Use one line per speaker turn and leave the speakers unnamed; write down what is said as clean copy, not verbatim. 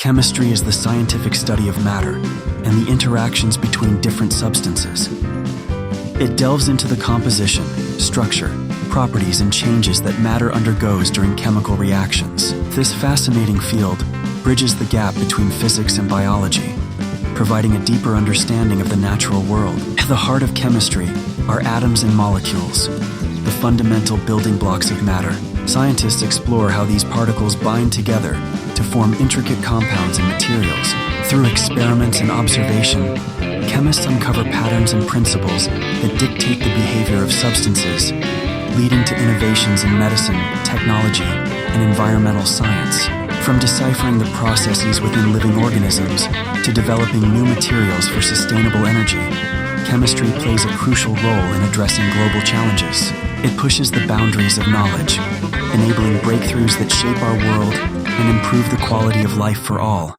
Chemistry is the scientific study of matter and the interactions between different substances. It delves into the composition, structure, properties, and changes that matter undergoes during chemical reactions. This fascinating field bridges the gap between physics and biology, providing a deeper understanding of the natural world. At the heart of chemistry are atoms and molecules, the fundamental building blocks of matter. Scientists explore how these particles bind together to form intricate compounds and materials. Through experiments and observation, chemists uncover patterns and principles that dictate the behavior of substances, leading to innovations in medicine, technology, and environmental science. From deciphering the processes within living organisms to developing new materials for sustainable energy, chemistry plays a crucial role in addressing global challenges. It pushes the boundaries of knowledge, enabling breakthroughs that shape our world and improve the quality of life for all.